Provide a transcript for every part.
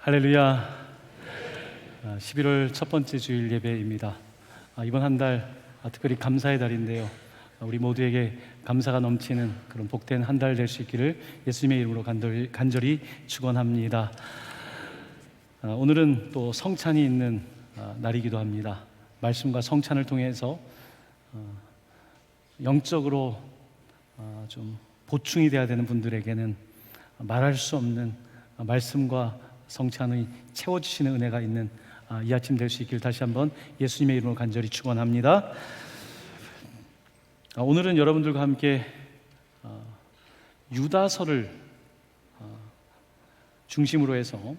할렐루야. 11월 첫 번째 주일 예배입니다. 이번 한 달 특별히 감사의 달인데요. 우리 모두에게 감사가 넘치는 그런 복된 한 달 될 수 있기를 예수님의 이름으로 간절히 축원합니다. 오늘은 또 성찬이 있는 날이기도 합니다. 말씀과 성찬을 통해서 영적으로 좀 보충이 돼야 되는 분들에게는 말할 수 없는 말씀과 성찬이 채워주시는 은혜가 있는 이 아침 될 수 있기를 다시 한번 예수님의 이름으로 간절히 축원합니다. 오늘은 여러분들과 함께 유다서를 중심으로 해서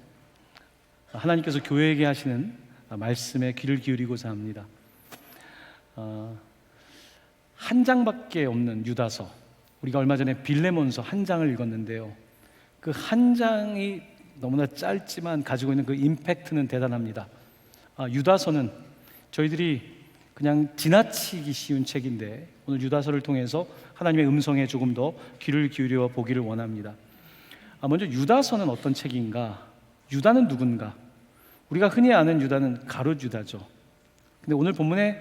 하나님께서 교회에게 하시는 말씀에 귀를 기울이고자 합니다. 한 장밖에 없는 유다서, 우리가 얼마 전에 빌레몬서 한 장을 읽었는데요, 그 한 장이 너무나 짧지만 가지고 있는 그 임팩트는 대단합니다. 유다서는 저희들이 그냥 지나치기 쉬운 책인데 오늘 유다서를 통해서 하나님의 음성에 조금 더 귀를 기울여 보기를 원합니다. 먼저 유다서는 어떤 책인가? 유다는 누군가? 우리가 흔히 아는 유다는 가룟 유다죠. 근데 오늘 본문에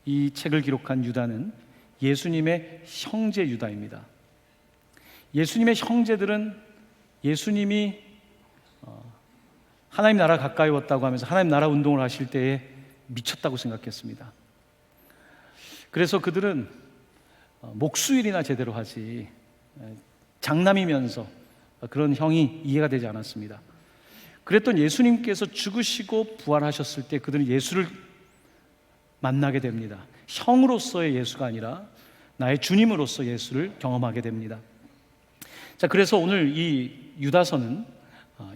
이 책을 기록한 유다는 예수님의 형제 유다입니다. 예수님의 형제들은 예수님이 하나님 나라 가까이 왔다고 하면서 하나님 나라 운동을 하실 때에 미쳤다고 생각했습니다. 그래서 그들은 목수일이나 제대로 하지 장남이면서 그런 형이 이해가 되지 않았습니다. 그랬던 예수님께서 죽으시고 부활하셨을 때 그들은 예수를 만나게 됩니다. 형으로서의 예수가 아니라 나의 주님으로서 예수를 경험하게 됩니다. 자, 그래서 오늘 이 유다서는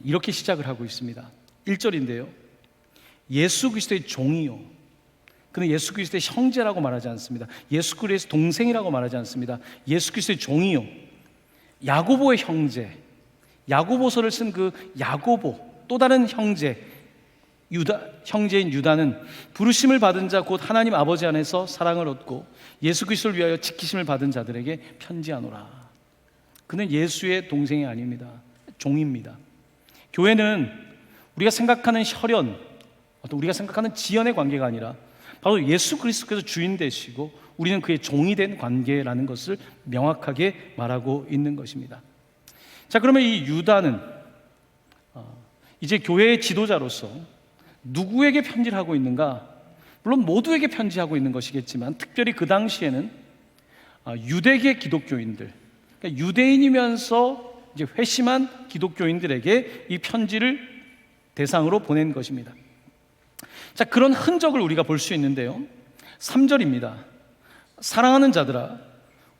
이렇게 시작을 하고 있습니다. 1절인데요, 예수 그리스도의 종이요, 그는 예수 그리스도의 형제라고 말하지 않습니다. 예수 그리스도의 동생이라고 말하지 않습니다. 예수 그리스도의 종이요, 야고보의 형제, 야고보서를 쓴 그 야고보, 또 다른 형제, 형제인 유다는 부르심을 받은 자 곧 하나님 아버지 안에서 사랑을 얻고 예수 그리스도를 위하여 지키심을 받은 자들에게 편지하노라. 그는 예수의 동생이 아닙니다. 종입니다. 교회는 우리가 생각하는 혈연, 어떤 우리가 생각하는 지연의 관계가 아니라 바로 예수 그리스도께서 주인 되시고 우리는 그의 종이 된 관계라는 것을 명확하게 말하고 있는 것입니다. 자, 그러면 이 유다는 이제 교회의 지도자로서 누구에게 편지를 하고 있는가? 물론 모두에게 편지하고 있는 것이겠지만 특별히 그 당시에는 유대계 기독교인들, 그러니까 유대인이면서 이제 회심한 기독교인들에게 이 편지를 대상으로 보낸 것입니다. 자, 그런 흔적을 우리가 볼 수 있는데요, 3절입니다. 사랑하는 자들아,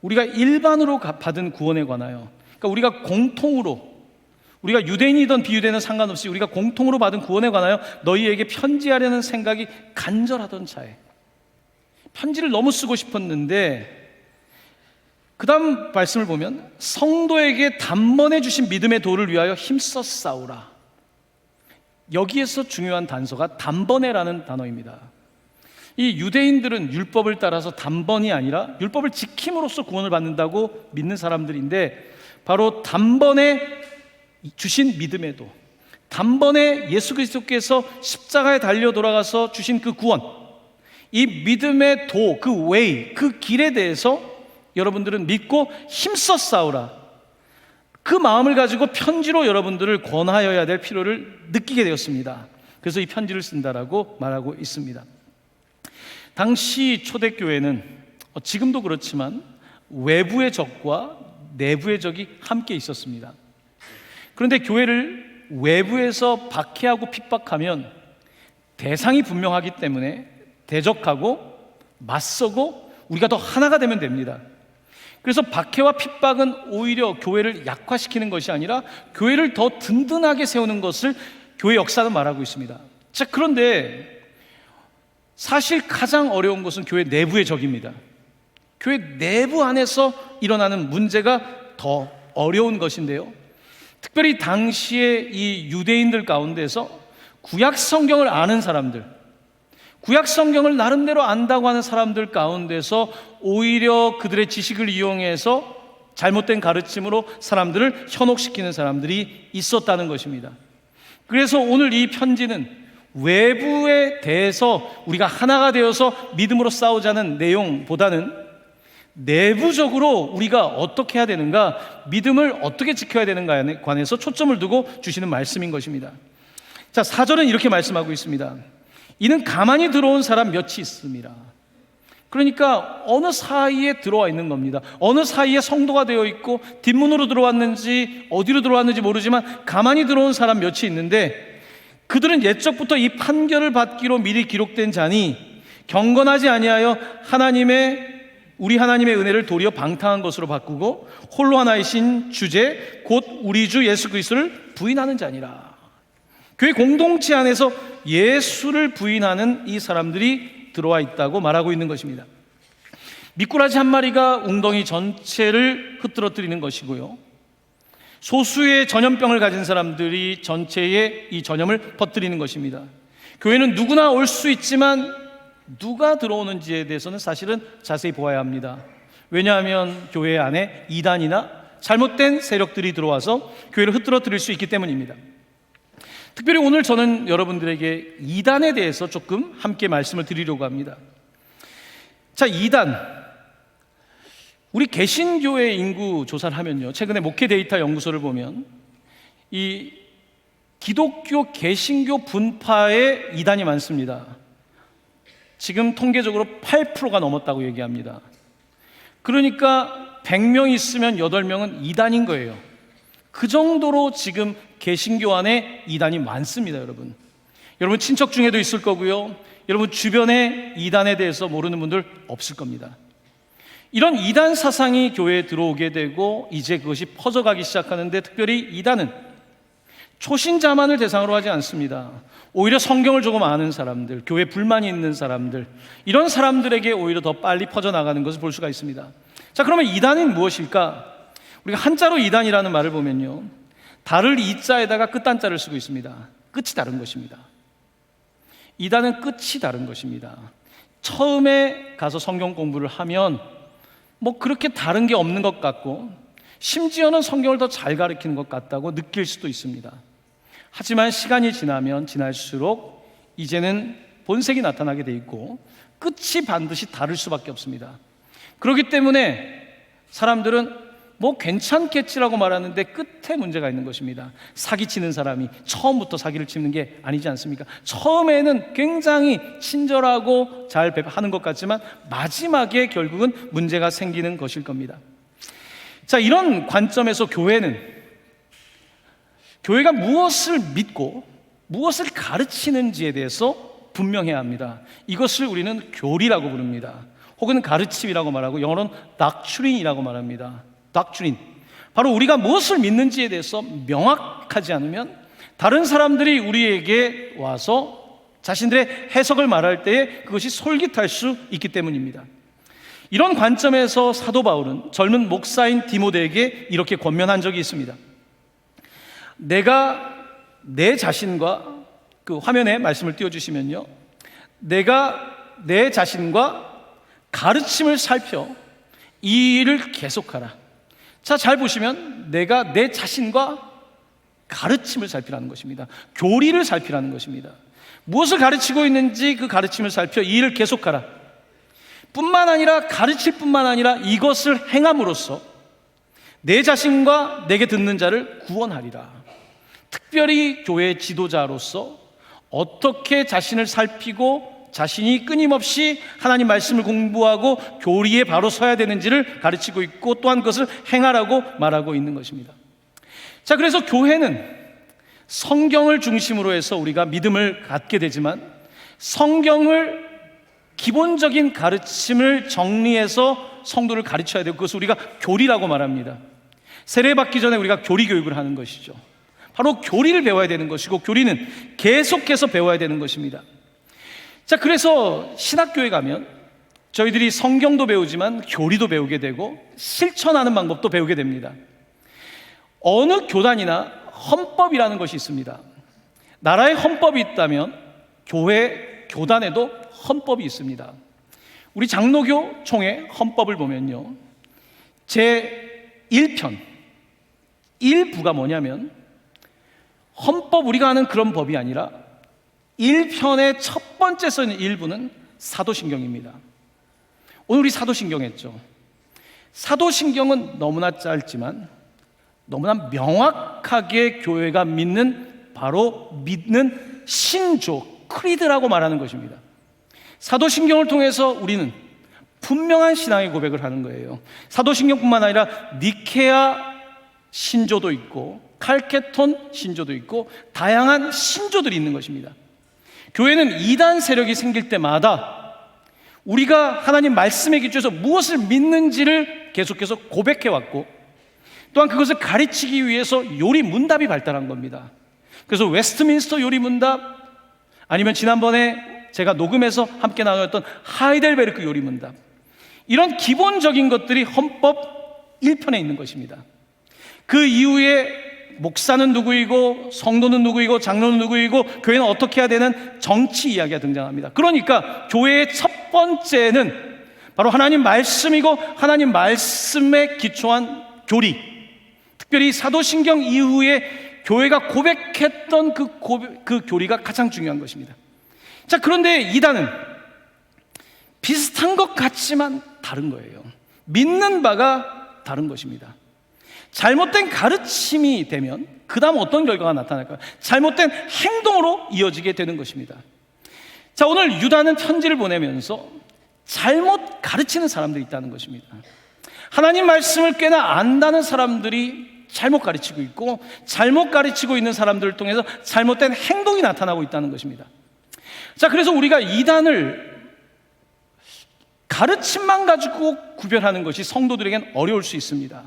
우리가 일반으로 받은 구원에 관하여, 그러니까 우리가 공통으로, 우리가 유대인이든 비유대인은 상관없이 우리가 공통으로 받은 구원에 관하여 너희에게 편지하려는 생각이 간절하던 차에, 편지를 너무 쓰고 싶었는데 그 다음 말씀을 보면 성도에게 단번에 주신 믿음의 도를 위하여 힘써 싸우라. 여기에서 중요한 단서가 단번에라는 단어입니다. 이 유대인들은 율법을 따라서 단번이 아니라 율법을 지킴으로써 구원을 받는다고 믿는 사람들인데, 바로 단번에 주신 믿음의 도, 단번에 예수 그리스도께서 십자가에 달려 돌아가서 주신 그 구원, 이 믿음의 도, 그 웨이, 그 길에 대해서 여러분들은 믿고 힘써 싸우라. 그 마음을 가지고 편지로 여러분들을 권하여야 될 필요를 느끼게 되었습니다. 그래서 이 편지를 쓴다라고 말하고 있습니다. 당시 초대교회는 지금도 그렇지만 외부의 적과 내부의 적이 함께 있었습니다. 그런데 교회를 외부에서 박해하고 핍박하면 대상이 분명하기 때문에 대적하고 맞서고 우리가 더 하나가 되면 됩니다. 그래서 박해와 핍박은 오히려 교회를 약화시키는 것이 아니라 교회를 더 든든하게 세우는 것을 교회 역사는 말하고 있습니다. 자, 그런데 사실 가장 어려운 것은 교회 내부의 적입니다. 교회 내부 안에서 일어나는 문제가 더 어려운 것인데요, 특별히 당시에 이 유대인들 가운데서 구약 성경을 아는 사람들, 구약 성경을 나름대로 안다고 하는 사람들 가운데서 오히려 그들의 지식을 이용해서 잘못된 가르침으로 사람들을 현혹시키는 사람들이 있었다는 것입니다. 그래서 오늘 이 편지는 외부에 대해서 우리가 하나가 되어서 믿음으로 싸우자는 내용보다는 내부적으로 우리가 어떻게 해야 되는가, 믿음을 어떻게 지켜야 되는가에 관해서 초점을 두고 주시는 말씀인 것입니다. 자, 4절은 이렇게 말씀하고 있습니다. 이는 가만히 들어온 사람 몇이 있습니다. 그러니까 어느 사이에 들어와 있는 겁니다. 어느 사이에 성도가 되어 있고 뒷문으로 들어왔는지 어디로 들어왔는지 모르지만 가만히 들어온 사람 몇이 있는데, 그들은 옛적부터 이 판결을 받기로 미리 기록된 자니 경건하지 아니하여 우리 하나님의 은혜를 도리어 방탕한 것으로 바꾸고 홀로 하나이신 주제 곧 우리 주 예수 그리스도를 부인하는 자니라. 교회 공동체 안에서 예수를 부인하는 이 사람들이 들어와 있다고 말하고 있는 것입니다. 미꾸라지 한 마리가 웅덩이 전체를 흩뜨러뜨리는 것이고요, 소수의 전염병을 가진 사람들이 전체에 이 전염을 퍼뜨리는 것입니다. 교회는 누구나 올 수 있지만 누가 들어오는지에 대해서는 사실은 자세히 보아야 합니다. 왜냐하면 교회 안에 이단이나 잘못된 세력들이 들어와서 교회를 흩뜨러뜨릴 수 있기 때문입니다. 특별히 오늘 저는 여러분들에게 이단에 대해서 조금 함께 말씀을 드리려고 합니다. 자, 이단, 우리 개신교회 인구 조사를 하면요, 최근에 목회 데이터 연구소를 보면 이 기독교 개신교 분파에 이단이 많습니다. 지금 통계적으로 8%가 넘었다고 얘기합니다. 그러니까 100명 있으면 8명은 이단인 거예요. 그 정도로 지금 개신교 안에 이단이 많습니다. 여러분 친척 중에도 있을 거고요, 여러분 주변에 이단에 대해서 모르는 분들 없을 겁니다. 이런 이단 사상이 교회에 들어오게 되고 이제 그것이 퍼져가기 시작하는데, 특별히 이단은 초신자만을 대상으로 하지 않습니다. 오히려 성경을 조금 아는 사람들, 교회에 불만이 있는 사람들, 이런 사람들에게 오히려 더 빨리 퍼져나가는 것을 볼 수가 있습니다. 자, 그러면 이단은 무엇일까? 우리가 한자로 이단이라는 말을 보면요, 달을 이자에다가 끝단자를 쓰고 있습니다. 끝이 다른 것입니다. 이단은 끝이 다른 것입니다. 처음에 가서 성경 공부를 하면 뭐 그렇게 다른 게 없는 것 같고, 심지어는 성경을 더 잘 가르치는 것 같다고 느낄 수도 있습니다. 하지만 시간이 지나면 지날수록 이제는 본색이 나타나게 돼 있고 끝이 반드시 다를 수밖에 없습니다. 그렇기 때문에 사람들은 뭐 괜찮겠지라고 말하는데 끝에 문제가 있는 것입니다. 사기치는 사람이 처음부터 사기를 치는 게 아니지 않습니까? 처음에는 굉장히 친절하고 잘 하는 것 같지만 마지막에 결국은 문제가 생기는 것일 겁니다. 자, 이런 관점에서 교회가 무엇을 믿고 무엇을 가르치는지에 대해서 분명해야 합니다. 이것을 우리는 교리라고 부릅니다. 혹은 가르침이라고 말하고 영어로는 doctrine이라고 말합니다. doctrine. 바로 우리가 무엇을 믿는지에 대해서 명확하지 않으면 다른 사람들이 우리에게 와서 자신들의 해석을 말할 때에 그것이 솔깃할 수 있기 때문입니다. 이런 관점에서 사도 바울은 젊은 목사인 디모데에게 이렇게 권면한 적이 있습니다. 내가 내 자신과, 그 화면에 말씀을 띄워주시면요, 내가 내 자신과 가르침을 살펴 이 일을 계속하라. 자, 잘 보시면 내가 내 자신과 가르침을 살피라는 것입니다. 교리를 살피라는 것입니다. 무엇을 가르치고 있는지 그 가르침을 살펴 이 일을 계속하라. 뿐만 아니라 가르칠 뿐만 아니라 이것을 행함으로써 내 자신과 내게 듣는 자를 구원하리라. 특별히 교회 지도자로서 어떻게 자신을 살피고 자신이 끊임없이 하나님 말씀을 공부하고 교리에 바로 서야 되는지를 가르치고 있고 또한 그것을 행하라고 말하고 있는 것입니다. 자, 그래서 교회는 성경을 중심으로 해서 우리가 믿음을 갖게 되지만 성경을 기본적인 가르침을 정리해서 성도를 가르쳐야 되고 그것을 우리가 교리라고 말합니다. 세례받기 전에 우리가 교리 교육을 하는 것이죠. 바로 교리를 배워야 되는 것이고 교리는 계속해서 배워야 되는 것입니다. 자, 그래서 신학교에 가면 저희들이 성경도 배우지만 교리도 배우게 되고 실천하는 방법도 배우게 됩니다. 어느 교단이나 헌법이라는 것이 있습니다. 나라에 헌법이 있다면 교회, 교단에도 헌법이 있습니다. 우리 장로교 총회 헌법을 보면요, 제 1편 1부가 뭐냐면 헌법 우리가 아는 그런 법이 아니라 1편의 첫 번째 써 있는 일부는 사도신경입니다. 오늘 우리 사도신경 했죠. 사도신경은 너무나 짧지만 너무나 명확하게 교회가 바로 믿는 신조, 크리드라고 말하는 것입니다. 사도신경을 통해서 우리는 분명한 신앙의 고백을 하는 거예요. 사도신경뿐만 아니라 니케아 신조도 있고 칼케톤 신조도 있고 다양한 신조들이 있는 것입니다. 교회는 이단 세력이 생길 때마다 우리가 하나님 말씀에 기초해서 무엇을 믿는지를 계속해서 고백해왔고 또한 그것을 가르치기 위해서 요리 문답이 발달한 겁니다. 그래서 웨스트민스터 요리 문답, 아니면 지난번에 제가 녹음해서 함께 나눴던 하이델베르크 요리 문답, 이런 기본적인 것들이 헌법 1편에 있는 것입니다. 그 이후에 목사는 누구이고 성도는 누구이고 장로는 누구이고 교회는 어떻게 해야 되는 정치 이야기가 등장합니다. 그러니까 교회의 첫 번째는 바로 하나님 말씀이고 하나님 말씀에 기초한 교리, 특별히 사도신경 이후에 교회가 고백했던 그 교리가 가장 중요한 것입니다. 자, 그런데 이단은 비슷한 것 같지만 다른 거예요. 믿는 바가 다른 것입니다. 잘못된 가르침이 되면 그 다음 어떤 결과가 나타날까요? 잘못된 행동으로 이어지게 되는 것입니다. 자, 오늘 유다는 편지를 보내면서 잘못 가르치는 사람들이 있다는 것입니다. 하나님 말씀을 꽤나 안다는 사람들이 잘못 가르치고 있고, 잘못 가르치고 있는 사람들을 통해서 잘못된 행동이 나타나고 있다는 것입니다. 자, 그래서 우리가 이단을 가르침만 가지고 구별하는 것이 성도들에겐 어려울 수 있습니다.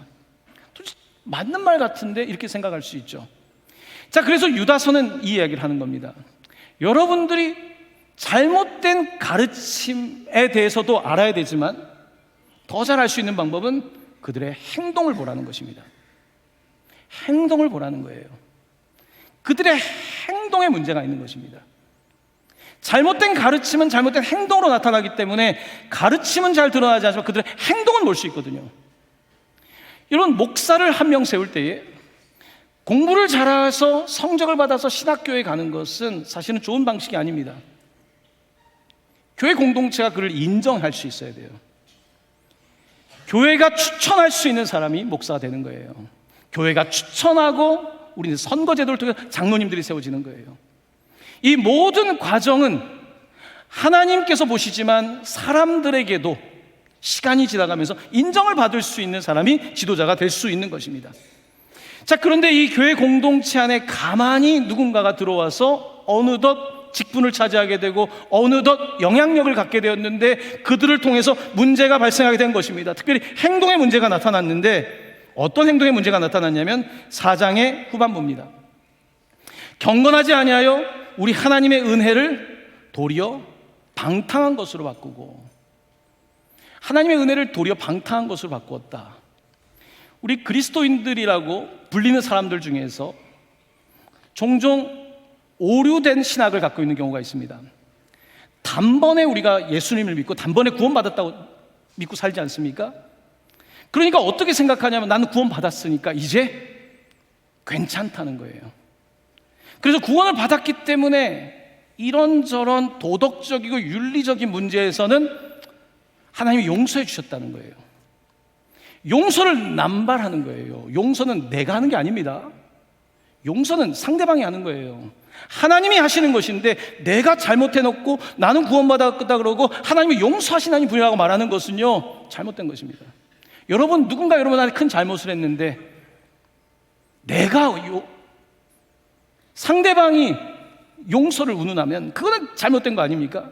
맞는 말 같은데 이렇게 생각할 수 있죠. 자, 그래서 유다서는 이 이야기를 하는 겁니다. 여러분들이 잘못된 가르침에 대해서도 알아야 되지만 더 잘 알 수 있는 방법은 그들의 행동을 보라는 것입니다. 행동을 보라는 거예요. 그들의 행동에 문제가 있는 것입니다. 잘못된 가르침은 잘못된 행동으로 나타나기 때문에 가르침은 잘 드러나지 않지만 그들의 행동은 볼 수 있거든요. 이런 목사를 한 명 세울 때에 공부를 잘해서 성적을 받아서 신학교에 가는 것은 사실은 좋은 방식이 아닙니다. 교회 공동체가 그를 인정할 수 있어야 돼요. 교회가 추천할 수 있는 사람이 목사가 되는 거예요. 교회가 추천하고 우리는 선거제도를 통해 장로님들이 세워지는 거예요. 이 모든 과정은 하나님께서 보시지만 사람들에게도 시간이 지나가면서 인정을 받을 수 있는 사람이 지도자가 될 수 있는 것입니다. 자, 그런데 이 교회 공동체 안에 가만히 누군가가 들어와서 어느덧 직분을 차지하게 되고 어느덧 영향력을 갖게 되었는데 그들을 통해서 문제가 발생하게 된 것입니다. 특별히 행동의 문제가 나타났는데 어떤 행동의 문제가 나타났냐면 4장의 후반부입니다. 경건하지 아니하여 우리 하나님의 은혜를 도리어 방탕한 것으로 바꾸고, 하나님의 은혜를 도리어 방탕한 것으로 바꾸었다. 우리 그리스도인들이라고 불리는 사람들 중에서 종종 오류된 신학을 갖고 있는 경우가 있습니다. 단번에 우리가 예수님을 믿고 단번에 구원받았다고 믿고 살지 않습니까? 그러니까 어떻게 생각하냐면 나는 구원받았으니까 이제 괜찮다는 거예요. 그래서 구원을 받았기 때문에 이런저런 도덕적이고 윤리적인 문제에서는 하나님이 용서해 주셨다는 거예요. 용서를 남발하는 거예요. 용서는 내가 하는 게 아닙니다. 용서는 상대방이 하는 거예요. 하나님이 하시는 것인데 내가 잘못해놓고 나는 구원받았다 그러고 하나님이 용서하시는 분이라고 말하는 것은요, 잘못된 것입니다. 여러분, 누군가 여러분한테 큰 잘못을 했는데 상대방이 용서를 운운하면 그거는 잘못된 거 아닙니까?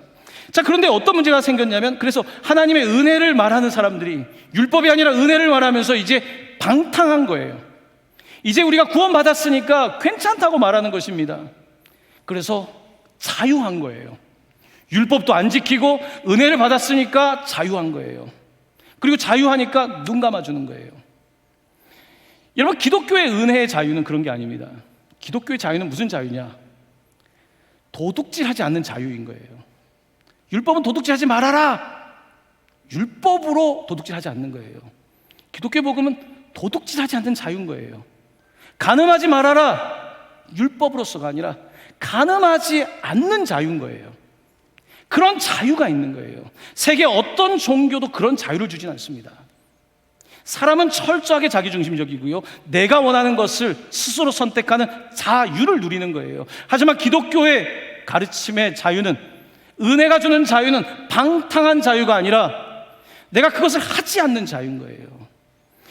자, 그런데 어떤 문제가 생겼냐면, 그래서 하나님의 은혜를 말하는 사람들이 율법이 아니라 은혜를 말하면서 이제 방탕한 거예요. 이제 우리가 구원받았으니까 괜찮다고 말하는 것입니다. 그래서 자유한 거예요. 율법도 안 지키고 은혜를 받았으니까 자유한 거예요. 그리고 자유하니까 눈 감아주는 거예요. 여러분, 기독교의 은혜의 자유는 그런 게 아닙니다. 기독교의 자유는 무슨 자유냐? 도둑질하지 않는 자유인 거예요. 율법은 도둑질하지 말아라. 율법으로 도둑질하지 않는 거예요. 기독교 복음은 도둑질하지 않는 자유인 거예요. 간음하지 말아라. 율법으로서가 아니라 가늠하지 않는 자유인 거예요. 그런 자유가 있는 거예요. 세계 어떤 종교도 그런 자유를 주진 않습니다. 사람은 철저하게 자기중심적이고요, 내가 원하는 것을 스스로 선택하는 자유를 누리는 거예요. 하지만 기독교의 가르침의 자유는, 은혜가 주는 자유는 방탕한 자유가 아니라 내가 그것을 하지 않는 자유인 거예요.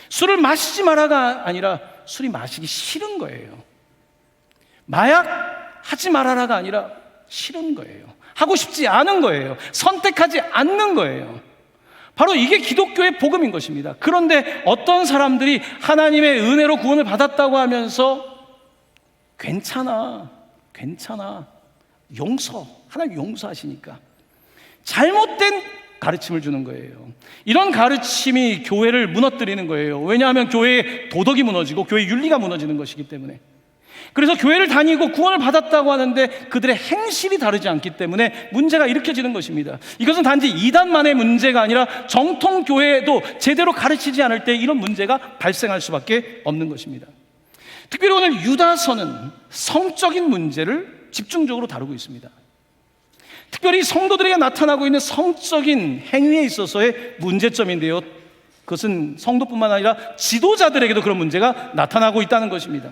술을 마시지 마라가 아니라 술이 마시기 싫은 거예요. 마약 하지 말아라가 아니라 싫은 거예요. 하고 싶지 않은 거예요. 선택하지 않는 거예요. 바로 이게 기독교의 복음인 것입니다. 그런데 어떤 사람들이 하나님의 은혜로 구원을 받았다고 하면서 괜찮아, 하나님 용서하시니까, 잘못된 가르침을 주는 거예요. 이런 가르침이 교회를 무너뜨리는 거예요. 왜냐하면 교회의 도덕이 무너지고 교회의 윤리가 무너지는 것이기 때문에. 그래서 교회를 다니고 구원을 받았다고 하는데 그들의 행실이 다르지 않기 때문에 문제가 일으켜지는 것입니다. 이것은 단지 이단만의 문제가 아니라 정통교회도 제대로 가르치지 않을 때 이런 문제가 발생할 수밖에 없는 것입니다. 특별히 오늘 유다서는 성적인 문제를 집중적으로 다루고 있습니다. 특별히 성도들에게 나타나고 있는 성적인 행위에 있어서의 문제점인데요, 그것은 성도뿐만 아니라 지도자들에게도 그런 문제가 나타나고 있다는 것입니다.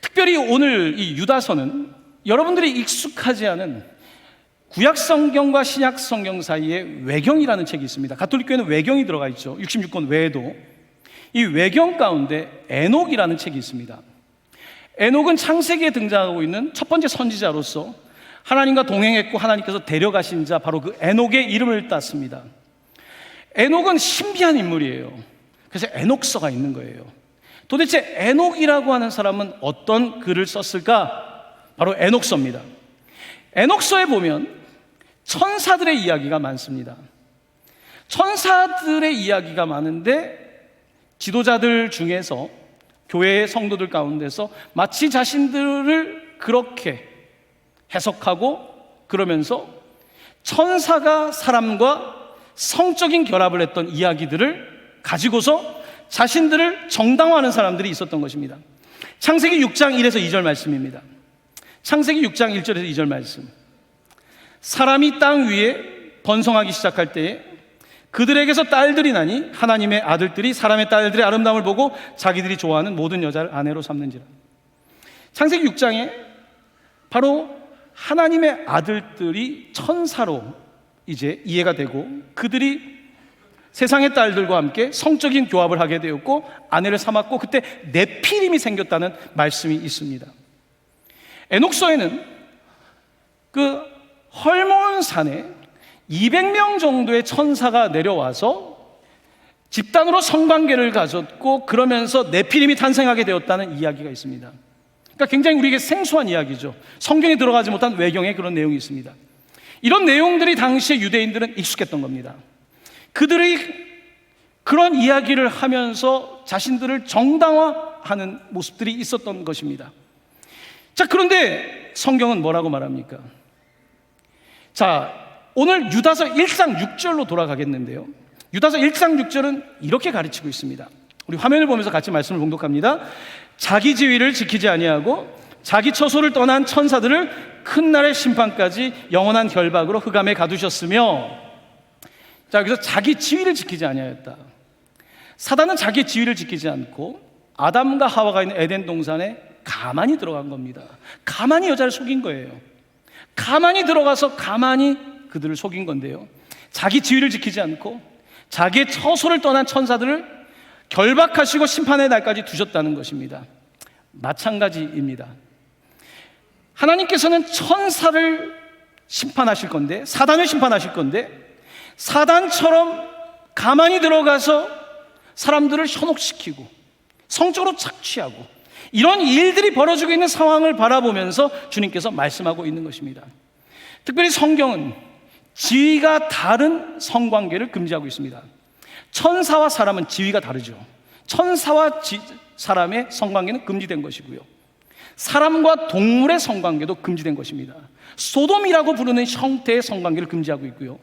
특별히 오늘 이 유다서는 여러분들이 익숙하지 않은 구약성경과 신약성경 사이에 외경이라는 책이 있습니다. 가톨릭교회는 외경이 들어가 있죠. 66권 외에도. 이 외경 가운데 에녹이라는 책이 있습니다. 에녹은 창세기에 등장하고 있는 첫 번째 선지자로서 하나님과 동행했고 하나님께서 데려가신 자, 바로 그 에녹의 이름을 땄습니다. 에녹은 신비한 인물이에요. 그래서 에녹서가 있는 거예요. 도대체 에녹이라고 하는 사람은 어떤 글을 썼을까? 바로 에녹서입니다. 에녹서에 보면 천사들의 이야기가 많습니다. 천사들의 이야기가 많은데 지도자들 중에서, 교회의 성도들 가운데서 마치 자신들을 그렇게 해석하고 그러면서 천사가 사람과 성적인 결합을 했던 이야기들을 가지고서 자신들을 정당화하는 사람들이 있었던 것입니다. 창세기 6장 1에서 2절 말씀입니다. 창세기 6장 1절에서 2절 말씀. 사람이 땅 위에 번성하기 시작할 때에 그들에게서 딸들이 나니 하나님의 아들들이 사람의 딸들의 아름다움을 보고 자기들이 좋아하는 모든 여자를 아내로 삼는지라. 창세기 6장에 바로 하나님의 아들들이 천사로 이제 이해가 되고 그들이 세상의 딸들과 함께 성적인 교합을 하게 되었고 아내를 삼았고 그때 네피림이 생겼다는 말씀이 있습니다. 에녹서에는 그 헐몬 산에 200명 정도의 천사가 내려와서 집단으로 성관계를 가졌고 그러면서 네피림이 탄생하게 되었다는 이야기가 있습니다. 그러니까 굉장히 우리에게 생소한 이야기죠. 성경에 들어가지 못한 외경에 그런 내용이 있습니다. 이런 내용들이 당시의 유대인들은 익숙했던 겁니다. 그들이 그런 이야기를 하면서 자신들을 정당화하는 모습들이 있었던 것입니다. 자, 그런데 성경은 뭐라고 말합니까? 자, 오늘 유다서 1장 6절로 돌아가겠는데요, 유다서 1장 6절은 이렇게 가르치고 있습니다. 우리 화면을 보면서 같이 말씀을 봉독합니다. 자기 지위를 지키지 아니하고 자기 처소를 떠난 천사들을 큰 날의 심판까지 영원한 결박으로 흑암에 가두셨으며. 자, 여기서 자기 지위를 지키지 아니하였다. 사단은 자기 지위를 지키지 않고 아담과 하와가 있는 에덴 동산에 가만히 들어간 겁니다. 가만히 여자를 속인 거예요. 가만히 들어가서 가만히 그들을 속인 건데요, 자기 지위를 지키지 않고 자기의 처소를 떠난 천사들을 결박하시고 심판의 날까지 두셨다는 것입니다. 마찬가지입니다. 하나님께서는 천사를 심판하실 건데, 사단을 심판하실 건데, 사단처럼 가만히 들어가서 사람들을 현혹시키고 성적으로 착취하고 이런 일들이 벌어지고 있는 상황을 바라보면서 주님께서 말씀하고 있는 것입니다. 특별히 성경은 지위가 다른 성관계를 금지하고 있습니다. 천사와 사람은 지위가 다르죠. 천사와 사람의 성관계는 금지된 것이고요, 사람과 동물의 성관계도 금지된 것입니다. 소돔이라고 부르는 형태의 성관계를 금지하고 있고요,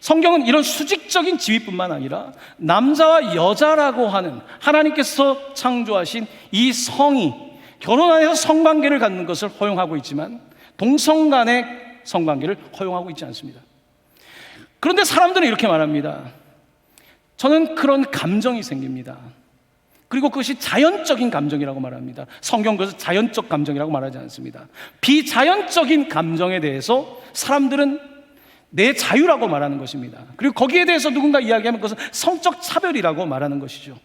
성경은 이런 수직적인 지위뿐만 아니라 남자와 여자라고 하는 하나님께서 창조하신 이 성이 결혼 안에서 성관계를 갖는 것을 허용하고 있지만 동성 간의 성관계를 허용하고 있지 않습니다. 그런데 사람들은 이렇게 말합니다. 저는 그런 감정이 생깁니다. 그리고 그것이 자연적인 감정이라고 말합니다. 성경 그것을 자연적 감정이라고 말하지 않습니다. 비자연적인 감정에 대해서 사람들은 내 자유라고 말하는 것입니다. 그리고 거기에 대해서 누군가 이야기하면 그것은 성적 차별이라고 말하는 것이죠.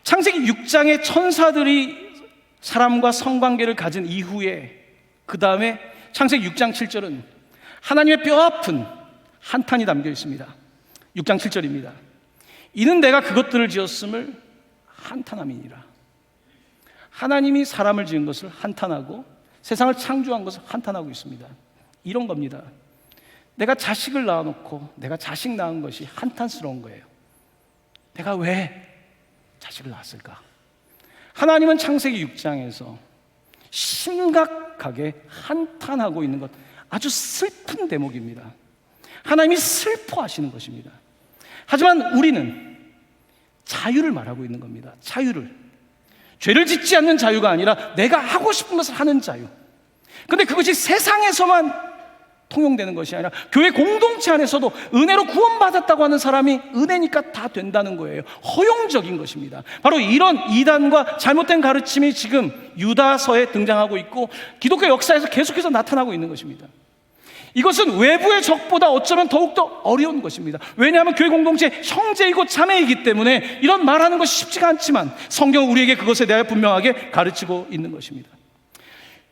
창세기 6장의 천사들이 사람과 성관계를 가진 이후에 그 다음에 창세기 6장 7절은 하나님의 뼈아픈 한탄이 담겨 있습니다. 6장 7절입니다. 이는 내가 그것들을 지었음을 한탄함이니라. 하나님이 사람을 지은 것을 한탄하고 세상을 창조한 것을 한탄하고 있습니다. 이런 겁니다. 내가 자식을 낳아놓고 내가 자식 낳은 것이 한탄스러운 거예요. 내가 왜 자식을 낳았을까? 하나님은 창세기 6장에서 심각하게 한탄하고 있는 것, 아주 슬픈 대목입니다. 하나님이 슬퍼하시는 것입니다. 하지만 우리는 자유를 말하고 있는 겁니다. 자유를. 죄를 짓지 않는 자유가 아니라 내가 하고 싶은 것을 하는 자유. 그런데 그것이 세상에서만 통용되는 것이 아니라 교회 공동체 안에서도 은혜로 구원받았다고 하는 사람이 은혜니까 다 된다는 거예요. 허용적인 것입니다. 바로 이런 이단과 잘못된 가르침이 지금 유다서에 등장하고 있고 기독교 역사에서 계속해서 나타나고 있는 것입니다. 이것은 외부의 적보다 어쩌면 더욱더 어려운 것입니다. 왜냐하면 교회 공동체 형제이고 자매이기 때문에 이런 말하는 것이 쉽지가 않지만 성경은 우리에게 그것에 대하여 분명하게 가르치고 있는 것입니다.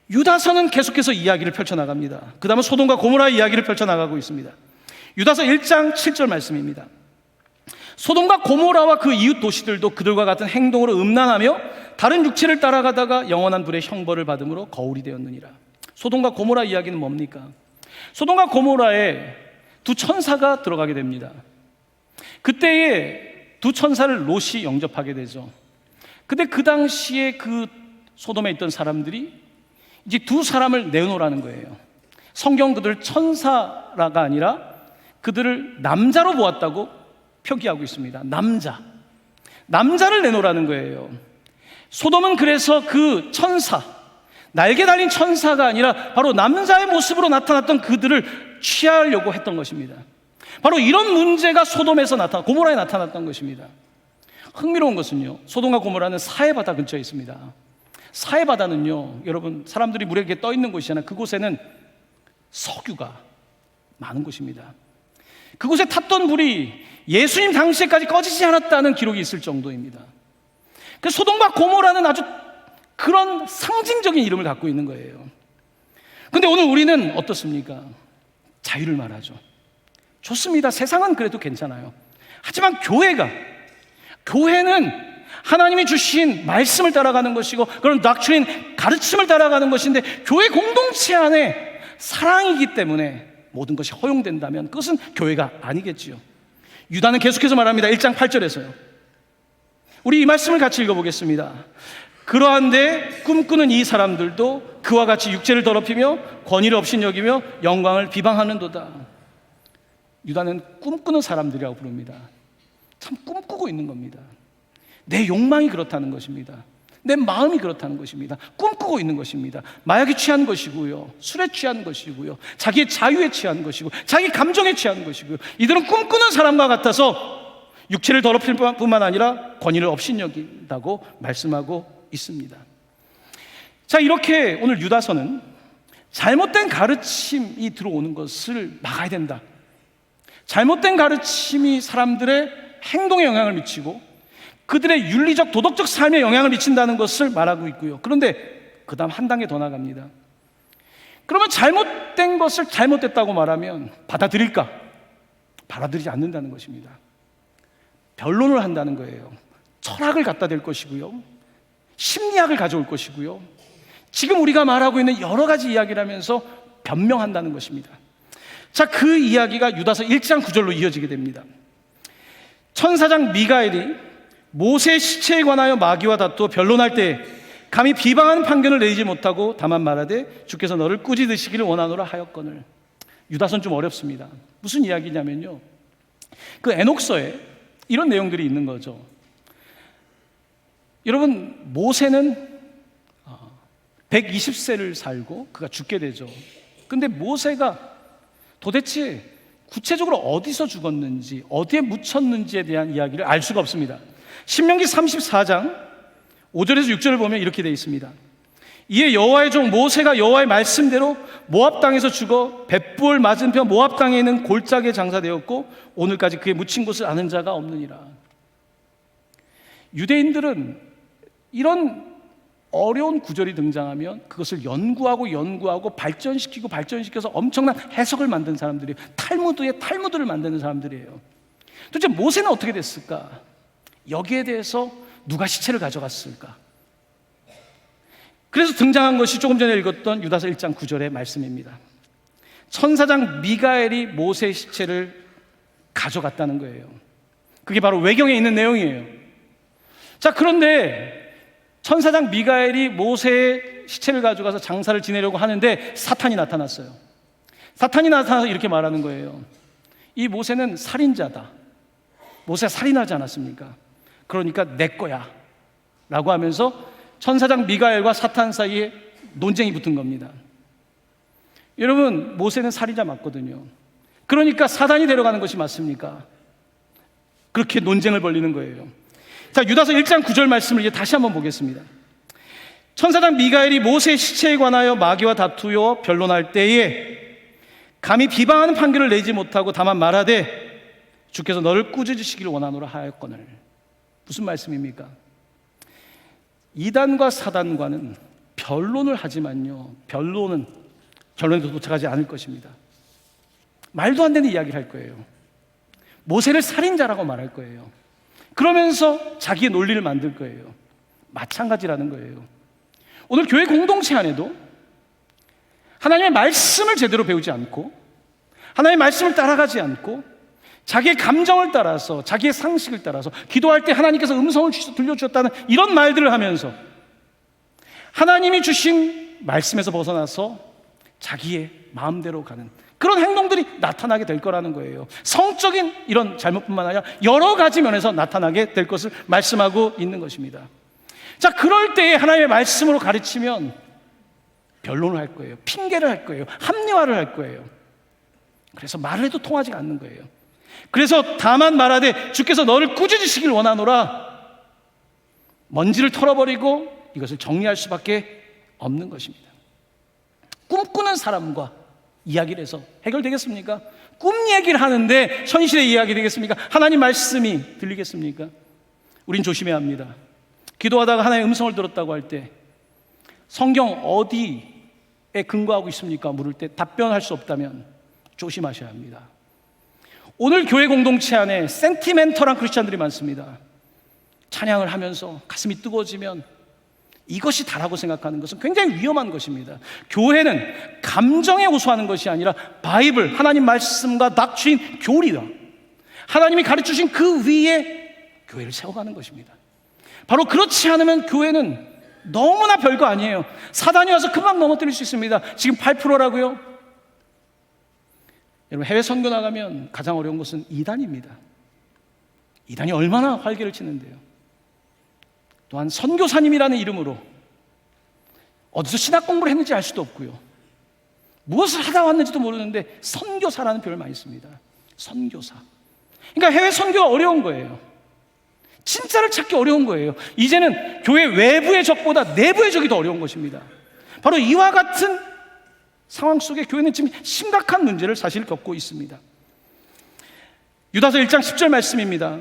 유다서는 계속해서 이야기를 펼쳐나갑니다. 그 다음은 소돔과 고모라의 이야기를 펼쳐나가고 있습니다. 유다서 1장 7절 말씀입니다. 소돔과 고모라와 그 이웃 도시들도 그들과 같은 행동으로 음란하며 다른 육체를 따라가다가 영원한 불의 형벌을 받음으로 거울이 되었느니라. 소돔과 고모라 이야기는 뭡니까? 소돔과 고모라에 두 천사가 들어가게 됩니다. 그때에 두 천사를 롯이 영접하게 되죠. 근데 그 당시에 그 소돔에 있던 사람들이 이제 두 사람을 내놓으라는 거예요. 성경 그들을 천사라가 아니라 그들을 남자로 보았다고 표기하고 있습니다. 남자를 내놓으라는 거예요. 소돔은 그래서 그 천사, 날개 달린 천사가 아니라 바로 남자의 모습으로 나타났던 그들을 취하려고 했던 것입니다. 바로 이런 문제가 소돔에서 고모라에 나타났던 것입니다. 흥미로운 것은요, 소돔과 고모라는 사해바다 근처에 있습니다. 사해바다는요, 여러분, 사람들이 물에 이렇게 떠 있는 곳이잖아요. 그곳에는 석유가 많은 곳입니다. 그곳에 탔던 불이 예수님 당시에까지 꺼지지 않았다는 기록이 있을 정도입니다. 그 소돔과 고모라는 아주 그런 상징적인 이름을 갖고 있는 거예요. 그런데 오늘 우리는 어떻습니까? 자유를 말하죠. 좋습니다. 세상은 그래도 괜찮아요. 하지만 교회는 하나님이 주신 말씀을 따라가는 것이고 그런 닥트린 가르침을 따라가는 것인데 교회 공동체 안에 사랑이기 때문에 모든 것이 허용된다면 그것은 교회가 아니겠지요. 유다는 계속해서 말합니다. 1장 8절에서요. 우리 이 말씀을 같이 읽어보겠습니다. 그러한데 꿈꾸는 이 사람들도 그와 같이 육체를 더럽히며 권위를 업신여기며 영광을 비방하는도다. 유다는 꿈꾸는 사람들이라고 부릅니다. 참 꿈꾸고 있는 겁니다. 내 욕망이 그렇다는 것입니다. 내 마음이 그렇다는 것입니다. 꿈꾸고 있는 것입니다. 마약에 취한 것이고요, 술에 취한 것이고요, 자기의 자유에 취한 것이고 자기 감정에 취한 것이고요. 이들은 꿈꾸는 사람과 같아서 육체를 더럽힐 뿐만 아니라 권위를 업신여긴다고 말씀하고 있습니다. 자, 이렇게 오늘 유다서는 잘못된 가르침이 들어오는 것을 막아야 된다. 잘못된 가르침이 사람들의 행동에 영향을 미치고 그들의 윤리적 도덕적 삶에 영향을 미친다는 것을 말하고 있고요. 그런데 그 다음 한 단계 더 나갑니다. 그러면 잘못된 것을 잘못됐다고 말하면 받아들일까? 받아들이지 않는다는 것입니다. 변론을 한다는 거예요. 철학을 갖다 댈 것이고요, 심리학을 가져올 것이고요, 지금 우리가 말하고 있는 여러 가지 이야기를 하면서 변명한다는 것입니다. 자, 그 이야기가 유다서 1장 9절로 이어지게 됩니다. 천사장 미가엘이 모세의 시체에 관하여 마귀와 다투어 변론할 때 감히 비방하는 판결을 내리지 못하고 다만 말하되 주께서 너를 꾸짖으시기를 원하노라 하였거늘. 유다서는 좀 어렵습니다. 무슨 이야기냐면요, 그 에녹서에 이런 내용들이 있는 거죠. 여러분, 모세는 120세를 살고 그가 죽게 되죠. 근데 모세가 도대체 구체적으로 어디서 죽었는지, 어디에 묻혔는지에 대한 이야기를 알 수가 없습니다. 신명기 34장 5절에서 6절을 보면 이렇게 되어 있습니다. 이에 여호와의 종 모세가 여호와의 말씀대로 모압 땅에서 죽어 벳부을 맞은편 모압 땅에 있는 골짜기에 장사되었고 오늘까지 그의 묻힌 곳을 아는 자가 없느니라. 유대인들은 이런 어려운 구절이 등장하면 그것을 연구하고 발전시켜서 엄청난 해석을 만든 사람들이에요. 탈무드에 탈무드를 만드는 사람들이에요. 도대체 모세는 어떻게 됐을까? 여기에 대해서 누가 시체를 가져갔을까? 그래서 등장한 것이 조금 전에 읽었던 유다서 1장 9절의 말씀입니다. 천사장 미가엘이 모세의 시체를 가져갔다는 거예요. 그게 바로 외경에 있는 내용이에요. 자, 그런데 천사장 미가엘이 모세의 시체를 가져가서 장사를 지내려고 하는데 사탄이 나타났어요. 사탄이 나타나서 이렇게 말하는 거예요. 이 모세는 살인자다. 모세가 살인하지 않았습니까? 그러니까 내 거야 라고 하면서 천사장 미가엘과 사탄 사이에 논쟁이 붙은 겁니다. 여러분, 모세는 살인자 맞거든요. 그러니까 사단이 데려가는 것이 맞습니까? 그렇게 논쟁을 벌이는 거예요. 자, 유다서 1장 9절 말씀을 이제 다시 한번 보겠습니다. 천사장 미가엘이 모세의 시체에 관하여 마귀와 다투어 변론할 때에 감히 비방하는 판결을 내지 못하고 다만 말하되 주께서 너를 꾸짖으시기를 원하노라 하였거늘. 무슨 말씀입니까? 이단과 사단과는 변론을 하지만요, 결론에 도착하지 않을 것입니다. 말도 안 되는 이야기를 할 거예요. 모세를 살인자라고 말할 거예요. 그러면서 자기의 논리를 만들 거예요. 마찬가지라는 거예요. 오늘 교회 공동체 안에도 하나님의 말씀을 제대로 배우지 않고 하나님의 말씀을 따라가지 않고 자기의 감정을 따라서, 자기의 상식을 따라서 기도할 때 하나님께서 음성을 들려주셨다는 이런 말들을 하면서 하나님이 주신 말씀에서 벗어나서 자기의 마음대로 가는 그런 행동들이 나타나게 될 거라는 거예요. 성적인 이런 잘못뿐만 아니라 여러 가지 면에서 나타나게 될 것을 말씀하고 있는 것입니다. 자, 그럴 때에 하나님의 말씀으로 가르치면 변론을 할 거예요. 핑계를 할 거예요. 합리화를 할 거예요. 그래서 말을 해도 통하지 않는 거예요. 그래서 다만 말하되 주께서 너를 꾸짖으시길 원하노라. 먼지를 털어버리고 이것을 정리할 수밖에 없는 것입니다. 꿈꾸는 사람과 이야기를 해서 해결되겠습니까? 꿈 얘기를 하는데 현실의 이야기 되겠습니까? 하나님 말씀이 들리겠습니까? 우린 조심해야 합니다. 기도하다가 하나님의 음성을 들었다고 할 때 성경 어디에 근거하고 있습니까? 물을 때 답변할 수 없다면 조심하셔야 합니다. 오늘 교회 공동체 안에 센티멘털한 크리스찬들이 많습니다. 찬양을 하면서 가슴이 뜨거워지면 이것이 다라고 생각하는 것은 굉장히 위험한 것입니다. 교회는 감정에 호소하는 것이 아니라 바이블, 하나님 말씀과 닥트린 교리와 하나님이 가르쳐주신 그 위에 교회를 세워가는 것입니다. 바로 그렇지 않으면 교회는 너무나 별거 아니에요. 사단이 와서 금방 넘어뜨릴 수 있습니다. 지금 8%라고요? 여러분, 해외 선교 나가면 가장 어려운 것은 이단입니다. 이단이 얼마나 활개를 치는데요. 또한 선교사님이라는 이름으로 어디서 신학 공부를 했는지 알 수도 없고요, 무엇을 하다 왔는지도 모르는데 선교사라는 표현을 많이 씁니다. 선교사. 그러니까 해외 선교가 어려운 거예요. 진짜를 찾기 어려운 거예요. 이제는 교회 외부의 적보다 내부의 적이 더 어려운 것입니다. 바로 이와 같은 상황 속에 교회는 지금 심각한 문제를 사실 겪고 있습니다. 유다서 1장 10절 말씀입니다.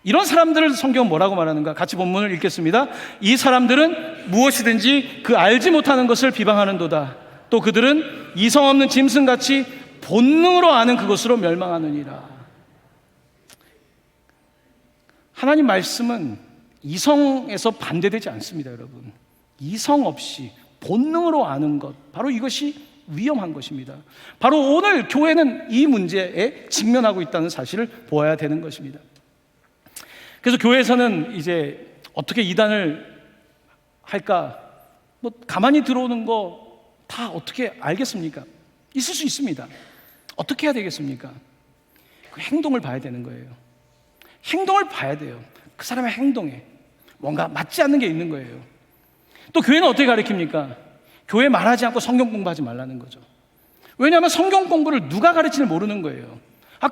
이런 사람들을 성경은 뭐라고 말하는가? 같이 본문을 읽겠습니다. 이 사람들은 무엇이든지 그 알지 못하는 것을 비방하는도다. 또 그들은 이성 없는 짐승같이 본능으로 아는 그것으로 멸망하느니라. 하나님 말씀은 이성에서 반대되지 않습니다, 여러분. 이성 없이 본능으로 아는 것, 바로 이것이 위험한 것입니다. 바로 오늘 교회는 이 문제에 직면하고 있다는 사실을 보아야 되는 것입니다. 그래서 교회에서는 이제 어떻게 이단을 할까? 뭐 가만히 들어오는 거 다 어떻게 알겠습니까? 있을 수 있습니다. 어떻게 해야 되겠습니까? 그 행동을 봐야 되는 거예요. 행동을 봐야 돼요. 그 사람의 행동에 뭔가 맞지 않는 게 있는 거예요. 또 교회는 어떻게 가르칩니까? 교회 말하지 않고 성경 공부하지 말라는 거죠. 왜냐하면 성경 공부를 누가 가르치는지 모르는 거예요.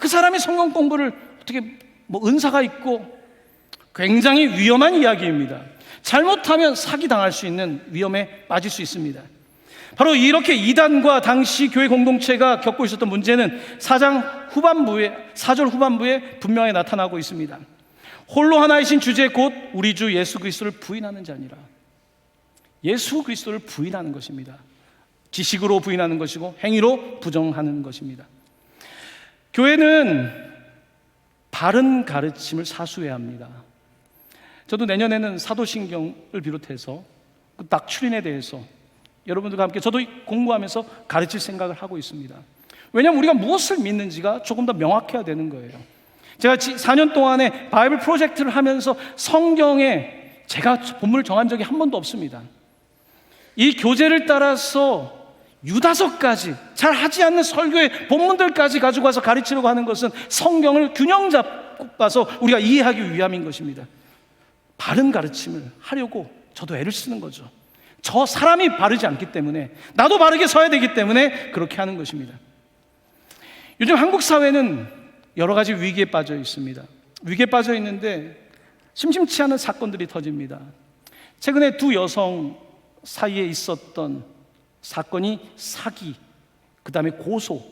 그 사람이 성경 공부를 어떻게 은사가 있고, 굉장히 위험한 이야기입니다. 잘못하면 사기당할 수 있는 위험에 빠질 수 있습니다. 바로 이렇게 이단과 당시 교회 공동체가 겪고 있었던 문제는 4절 후반부에 분명히 나타나고 있습니다. 홀로 하나이신 주제 곧 우리 주 예수 그리스도를 부인하는 자니라. 예수 그리스도를 부인하는 것입니다. 지식으로 부인하는 것이고 행위로 부정하는 것입니다. 교회는 바른 가르침을 사수해야 합니다. 저도 내년에는 사도신경을 비롯해서 그 닥트린에 대해서 여러분들과 함께 저도 공부하면서 가르칠 생각을 하고 있습니다. 왜냐하면 우리가 무엇을 믿는지가 조금 더 명확해야 되는 거예요. 제가 4년 동안에 바이블 프로젝트를 하면서 성경에 제가 본문을 정한 적이 한 번도 없습니다. 이 교재를 따라서 유다서까지 잘 하지 않는 설교의 본문들까지 가지고 와서 가르치려고 하는 것은 성경을 균형 잡아서 우리가 이해하기 위함인 것입니다. 바른 가르침을 하려고 저도 애를 쓰는 거죠. 저 사람이 바르지 않기 때문에, 나도 바르게 서야 되기 때문에 그렇게 하는 것입니다. 요즘 한국 사회는 여러 가지 위기에 빠져 있습니다. 위기에 빠져 있는데 심심치 않은 사건들이 터집니다. 최근에 두 여성 사이에 있었던 사건이 사기, 그 다음에 고소,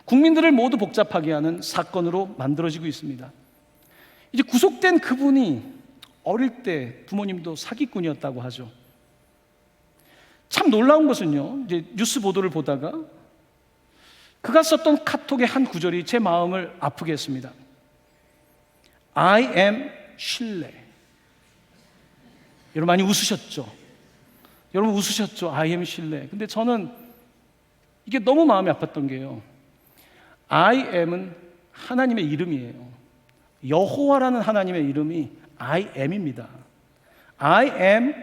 국민들을 모두 복잡하게 하는 사건으로 만들어지고 있습니다. 이제 구속된 그분이 어릴 때 부모님도 사기꾼이었다고 하죠. 참 놀라운 것은요, 이제 뉴스 보도를 보다가 그가 썼던 카톡의 한 구절이 제 마음을 아프게 했습니다. I am 신뢰. 여러분 많이 웃으셨죠? 여러분 웃으셨죠? I am 신뢰. 근데 저는 이게 너무 마음이 아팠던 게요, I am은 하나님의 이름이에요. 여호와라는 하나님의 이름이 I am입니다. I am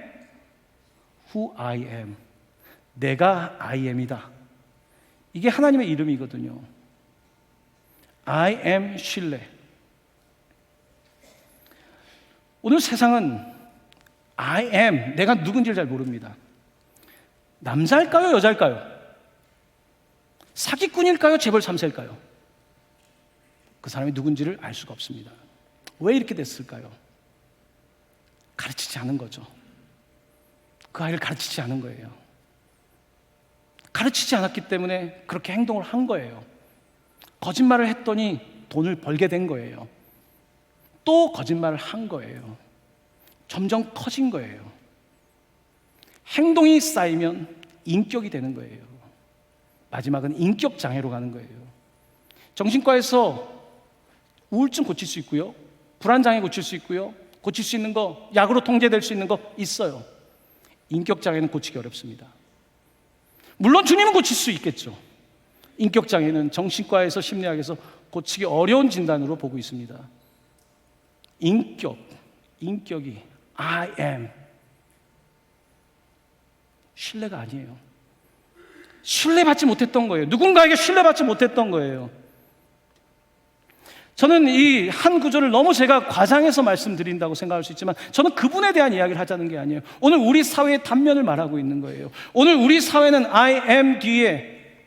who I am. 내가 I am이다. 이게 하나님의 이름이거든요. I am 신뢰. 오늘 세상은 I am, 내가 누군지를 잘 모릅니다. 남자일까요? 여자일까요? 사기꾼일까요? 재벌 3세일까요? 그 사람이 누군지를 알 수가 없습니다. 왜 이렇게 됐을까요? 가르치지 않은 거죠. 그 아이를 가르치지 않은 거예요. 가르치지 않았기 때문에 그렇게 행동을 한 거예요. 거짓말을 했더니 돈을 벌게 된 거예요. 또 거짓말을 한 거예요. 점점 커진 거예요. 행동이 쌓이면 인격이 되는 거예요. 마지막은 인격 장애로 가는 거예요. 정신과에서 우울증 고칠 수 있고요, 불안 장애 고칠 수 있고요, 고칠 수 있는 거, 약으로 통제될 수 있는 거 있어요. 인격 장애는 고치기 어렵습니다. 물론 주님은 고칠 수 있겠죠. 인격 장애는 정신과에서, 심리학에서 고치기 어려운 진단으로 보고 있습니다. 인격이 I am, 신뢰가 아니에요. 신뢰받지 못했던 거예요. 누군가에게 신뢰받지 못했던 거예요. 저는 이 한 구절을 너무 제가 과장해서 말씀드린다고 생각할 수 있지만, 저는 그분에 대한 이야기를 하자는 게 아니에요. 오늘 우리 사회의 단면을 말하고 있는 거예요. 오늘 우리 사회는 I am 뒤에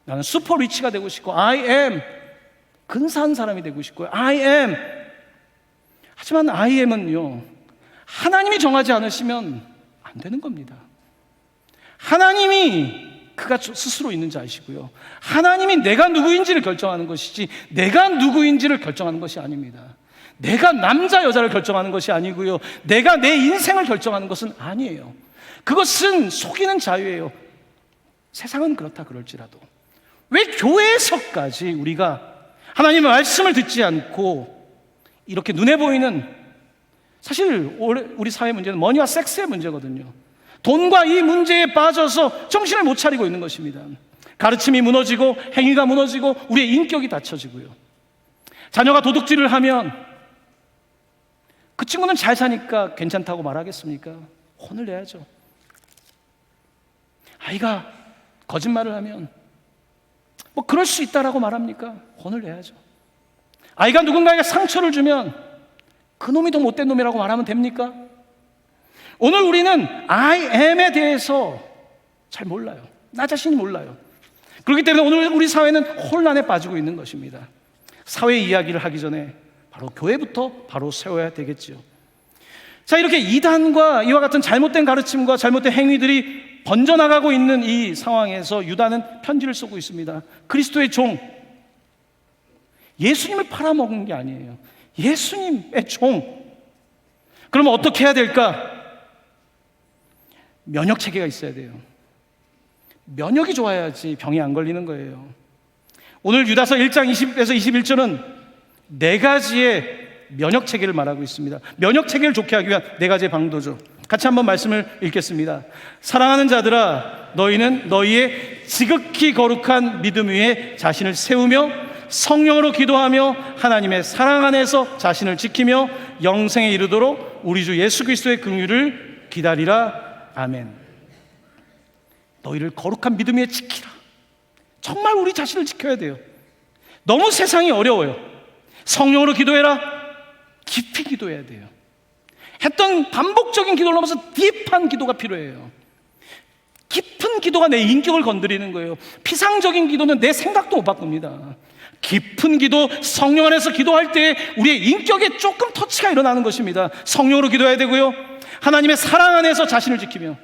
나는 슈퍼 리치가 되고 싶고, I am 근사한 사람이 되고 싶고요, I am. 하지만 I am은요, 하나님이 정하지 않으시면 안 되는 겁니다. 하나님이 그가 스스로 있는지 아시고요, 하나님이 내가 누구인지를 결정하는 것이지 내가 누구인지를 결정하는 것이 아닙니다. 내가 남자 여자를 결정하는 것이 아니고요, 내가 내 인생을 결정하는 것은 아니에요. 그것은 속이는 자유예요. 세상은 그렇다 그럴지라도 왜 교회에서까지 우리가 하나님의 말씀을 듣지 않고 이렇게 눈에 보이는, 사실 우리 사회 문제는 머니와 섹스의 문제거든요. 돈과 이 문제에 빠져서 정신을 못 차리고 있는 것입니다. 가르침이 무너지고 행위가 무너지고 우리의 인격이 닫혀지고요. 자녀가 도둑질을 하면 그 친구는 잘 사니까 괜찮다고 말하겠습니까? 혼을 내야죠. 아이가 거짓말을 하면 뭐 그럴 수 있다라고 말합니까? 혼을 내야죠. 아이가 누군가에게 상처를 주면 그 놈이 더 못된 놈이라고 말하면 됩니까? 오늘 우리는 I am에 대해서 잘 몰라요. 나 자신이 몰라요. 그렇기 때문에 오늘 우리 사회는 혼란에 빠지고 있는 것입니다. 사회 이야기를 하기 전에 바로 교회부터 바로 세워야 되겠지요. 자, 이렇게 이단과 이와 같은 잘못된 가르침과 잘못된 행위들이 번져나가고 있는 이 상황에서 유다는 편지를 쓰고 있습니다. 그리스도의 종, 예수님을 팔아먹은 게 아니에요. 예수님의 종. 그러면 어떻게 해야 될까? 면역 체계가 있어야 돼요. 면역이 좋아야지 병이 안 걸리는 거예요. 오늘 유다서 1장 20에서 21절은 네 가지의 면역 체계를 말하고 있습니다. 면역 체계를 좋게 하기 위한 네 가지의 방도죠. 같이 한번 말씀을 읽겠습니다. 사랑하는 자들아, 너희는 너희의 지극히 거룩한 믿음 위에 자신을 세우며 성령으로 기도하며 하나님의 사랑 안에서 자신을 지키며 영생에 이르도록 우리 주 예수 그리스도의 긍휼을 기다리라. 아멘. 너희를 거룩한 믿음 위에 지키라. 정말 우리 자신을 지켜야 돼요. 너무 세상이 어려워요. 성령으로 기도해라. 깊이 기도해야 돼요. 했던 반복적인 기도를 넘어서 딥한 기도가 필요해요. 깊은 기도가 내 인격을 건드리는 거예요. 피상적인 기도는 내 생각도 못 바꿉니다. 깊은 기도, 성령 안에서 기도할 때 우리의 인격에 조금 터치가 일어나는 것입니다. 성령으로 기도해야 되고요, 하나님의 사랑 안에서 자신을 지키며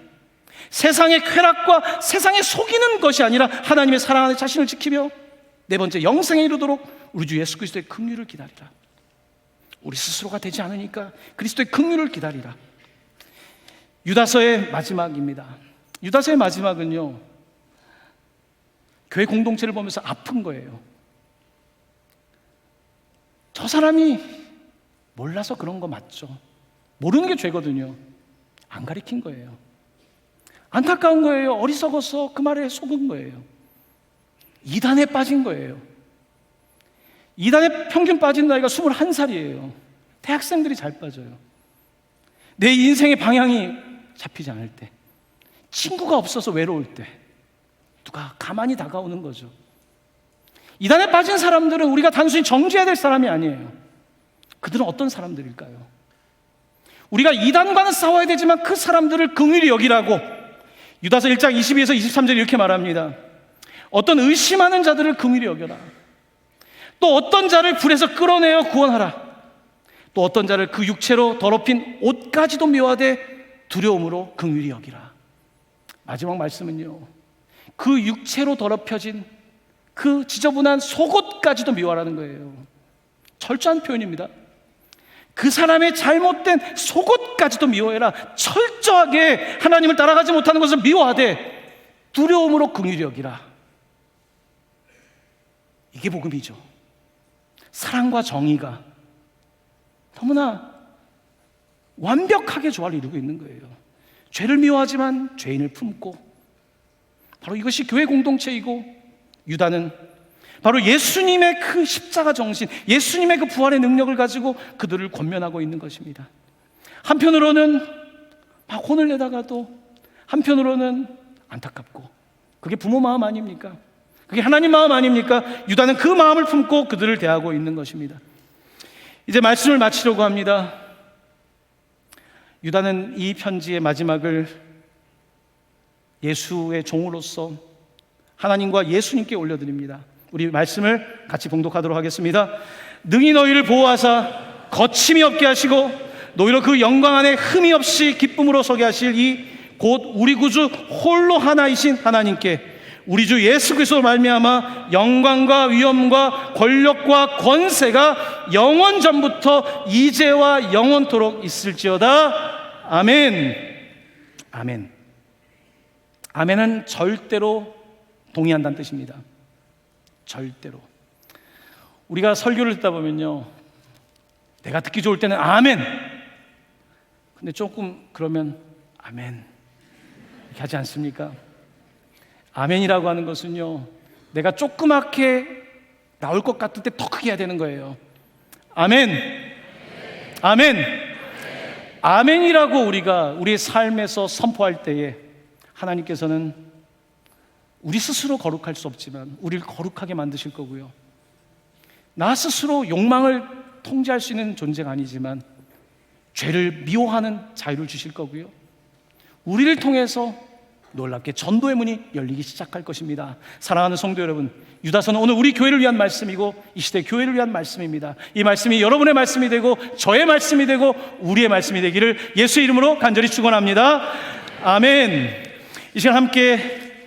세상의 쾌락과 세상에 속이는 것이 아니라 하나님의 사랑 안에 자신을 지키며 네 번째, 영생에 이르도록 우리 주 예수 그리스도의 긍휼을 기다리라. 우리 스스로가 되지 않으니까 그리스도의 긍휼을 기다리라. 유다서의 마지막입니다. 유다서의 마지막은요, 교회 공동체를 보면서 아픈 거예요. 저 사람이 몰라서 그런 거 맞죠. 모르는 게 죄거든요. 안 가르친 거예요. 안타까운 거예요. 어리석어서 그 말에 속은 거예요. 이단에 빠진 거예요. 이단에 평균 빠진 나이가 21살이에요. 대학생들이 잘 빠져요. 내 인생의 방향이 잡히지 않을 때, 친구가 없어서 외로울 때 누가 가만히 다가오는 거죠. 이단에 빠진 사람들은 우리가 단순히 정죄해야 될 사람이 아니에요. 그들은 어떤 사람들일까요? 우리가 이단과는 싸워야 되지만 그 사람들을 긍휼히 여기라고 유다서 1장 22에서 23절 이렇게 말합니다. 어떤 의심하는 자들을 긍휼히 여겨라. 또 어떤 자를 불에서 끌어내어 구원하라. 또 어떤 자를 그 육체로 더럽힌 옷까지도 묘하되 두려움으로 긍휼히 여기라. 마지막 말씀은요, 그 육체로 더럽혀진 그 지저분한 속옷까지도 미워하라는 거예요. 철저한 표현입니다. 그 사람의 잘못된 속옷까지도 미워해라. 철저하게 하나님을 따라가지 못하는 것을 미워하되 두려움으로 긍휼히 여기라. 이게 복음이죠. 사랑과 정의가 너무나 완벽하게 조화를 이루고 있는 거예요. 죄를 미워하지만 죄인을 품고, 바로 이것이 교회 공동체이고, 유다는 바로 예수님의 그 십자가 정신, 예수님의 그 부활의 능력을 가지고 그들을 권면하고 있는 것입니다. 한편으로는 막 혼을 내다가도 한편으로는 안타깝고, 그게 부모 마음 아닙니까? 그게 하나님 마음 아닙니까? 유다는 그 마음을 품고 그들을 대하고 있는 것입니다. 이제 말씀을 마치려고 합니다. 유다는 이 편지의 마지막을 예수의 종으로서 하나님과 예수님께 올려드립니다. 우리 말씀을 같이 봉독하도록 하겠습니다. 능히 너희를 보호하사 거침이 없게 하시고 너희로 그 영광 안에 흠이 없이 기쁨으로 서게 하실 이 곧 우리 구주 홀로 하나이신 하나님께 우리 주 예수 그리스도로 말미암아 영광과 위엄과 권력과 권세가 영원 전부터 이제와 영원토록 있을지어다. 아멘. 아멘. 아멘은 절대로 동의한다는 뜻입니다. 절대로. 우리가 설교를 듣다 보면요, 내가 듣기 좋을 때는 아멘, 근데 조금 그러면 아멘 이렇게 하지 않습니까? 아멘이라고 하는 것은요, 내가 조그맣게 나올 것 같을 때 더 크게 해야 되는 거예요. 아멘. 아멘. 아멘이라고 우리가 우리의 삶에서 선포할 때에 하나님께서는 우리 스스로 거룩할 수 없지만 우리를 거룩하게 만드실 거고요, 나 스스로 욕망을 통제할 수 있는 존재가 아니지만 죄를 미워하는 자유를 주실 거고요, 우리를 통해서 놀랍게 전도의 문이 열리기 시작할 것입니다. 사랑하는 성도 여러분, 유다서는 오늘 우리 교회를 위한 말씀이고 이 시대 교회를 위한 말씀입니다. 이 말씀이 여러분의 말씀이 되고 저의 말씀이 되고 우리의 말씀이 되기를 예수의 이름으로 간절히 축원합니다. 아멘. 이 시간 함께